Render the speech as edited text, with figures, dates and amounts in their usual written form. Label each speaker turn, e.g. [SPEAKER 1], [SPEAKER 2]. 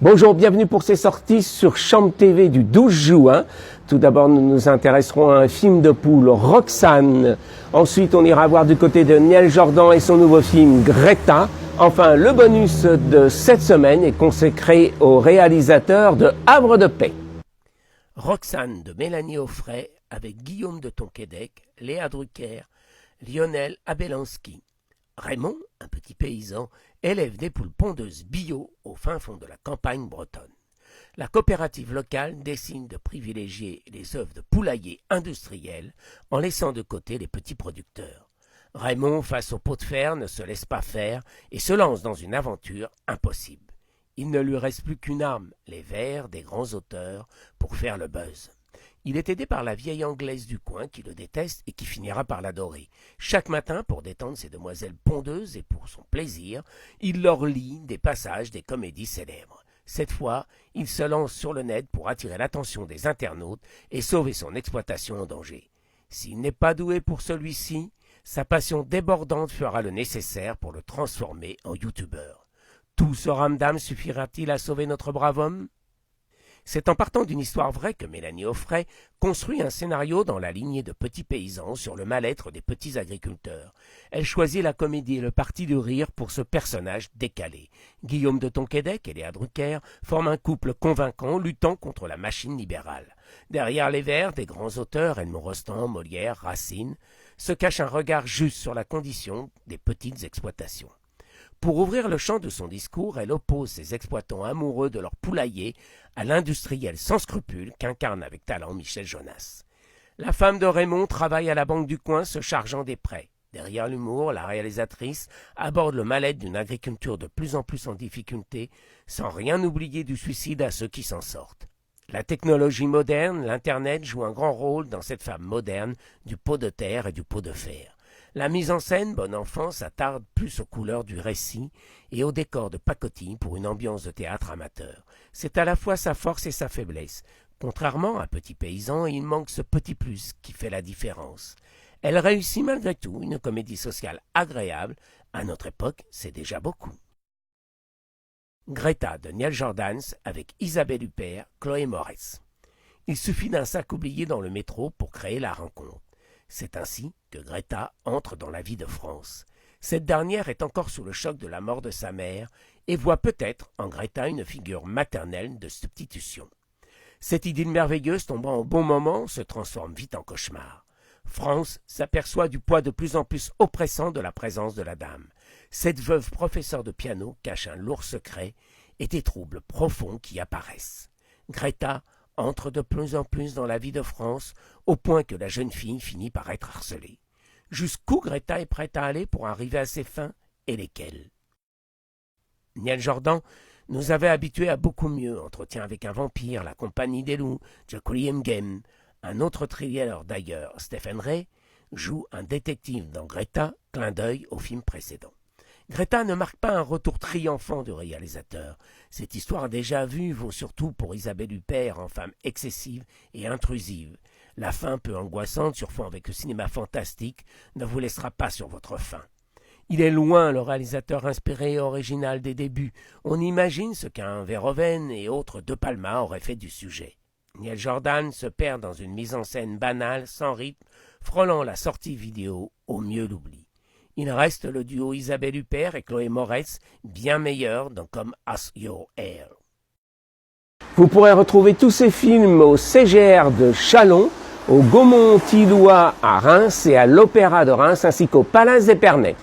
[SPEAKER 1] Bonjour, bienvenue pour ces sorties sur Chambre TV du 12 juin. Tout d'abord, nous nous intéresserons à un film de poule, Roxane. Ensuite, on ira voir du côté de Neil Jordan et son nouveau film Greta. Enfin, le bonus de cette semaine est consacré au réalisateur de Havre de paix. Roxane de Mélanie Offray avec Guillaume de Tonquédec, Léa Drucker, Lionel Abelanski. Raymond, un petit paysan, élève des poules pondeuses bio au fin fond de la campagne bretonne. La coopérative locale décide de privilégier les œuvres de poulailler industriels en laissant de côté les petits producteurs. Raymond, face au pot de fer, ne se laisse pas faire et se lance dans une aventure impossible. Il ne lui reste plus qu'une arme, les vers des grands auteurs, pour faire le buzz. Il est aidé par la vieille anglaise du coin qui le déteste et qui finira par l'adorer. Chaque matin, pour détendre ses demoiselles pondeuses et pour son plaisir, il leur lit des passages des comédies célèbres. Cette fois, il se lance sur le net pour attirer l'attention des internautes et sauver son exploitation en danger. S'il n'est pas doué pour celui-ci, sa passion débordante fera le nécessaire pour le transformer en youtubeur. Tout ce ramdam suffira-t-il à sauver notre brave homme ? C'est en partant d'une histoire vraie que Mélanie Offray construit un scénario dans la lignée de petits paysans sur le mal-être des petits agriculteurs. Elle choisit la comédie et le parti du rire pour ce personnage décalé. Guillaume de Tonquédec et Léa Drucker forment un couple convaincant luttant contre la machine libérale. Derrière les vers des grands auteurs, Edmond Rostand, Molière, Racine, se cache un regard juste sur la condition des petites exploitations. Pour ouvrir le champ de son discours, elle oppose ses exploitants amoureux de leur poulailler à l'industriel sans scrupules qu'incarne avec talent Michel Jonas. La femme de Raymond travaille à la banque du coin se chargeant des prêts. Derrière l'humour, la réalisatrice aborde le mal-être d'une agriculture de plus en plus en difficulté, sans rien oublier du suicide à ceux qui s'en sortent. La technologie moderne, l'Internet, joue un grand rôle dans cette femme moderne du pot de terre et du pot de fer. La mise en scène, bon enfant, s'attarde plus aux couleurs du récit et au décor de pacotille pour une ambiance de théâtre amateur. C'est à la fois sa force et sa faiblesse. Contrairement à Petit Paysan, il manque ce petit plus qui fait la différence. Elle réussit malgré tout une comédie sociale agréable. À notre époque, c'est déjà beaucoup. Greta de Neil Jordan avec Isabelle Huppert, Chloé Moretz. Il suffit d'un sac oublié dans le métro pour créer la rencontre. C'est ainsi que Greta entre dans la vie de France. Cette dernière est encore sous le choc de la mort de sa mère et voit peut-être en Greta une figure maternelle de substitution. Cette idylle merveilleuse tombant au bon moment se transforme vite en cauchemar. France s'aperçoit du poids de plus en plus oppressant de la présence de la dame. Cette veuve professeure de piano cache un lourd secret et des troubles profonds qui apparaissent. Greta entre de plus en plus dans la vie de France, au point que la jeune fille finit par être harcelée. Jusqu'où Greta est prête à aller pour arriver à ses fins, et lesquelles ? Neil Jordan nous avait habitués à beaucoup mieux, Entretien avec un vampire, La compagnie des loups, Jekyll and Game. Un autre thriller d'ailleurs, Stephen Ray, joue un détective dans Greta, clin d'œil au film précédent. Greta ne marque pas un retour triomphant du réalisateur. Cette histoire déjà vue vaut surtout pour Isabelle Huppert en femme excessive et intrusive. La fin peu angoissante, sur fond avec le cinéma fantastique, ne vous laissera pas sur votre faim. Il est loin le réalisateur inspiré et original des débuts. On imagine ce qu'un Verhoeven et autres De Palma auraient fait du sujet. Neil Jordan se perd dans une mise en scène banale, sans rythme, frôlant la sortie vidéo, au mieux l'oubli. Il reste le duo Isabelle Huppert et Chloé Moretz, bien meilleur dans Come As You Are. Vous pourrez retrouver tous ces films au CGR de Châlons, au Gaumont-Tillois à Reims et à l'Opéra de Reims, ainsi qu'au Palace d'Épernay.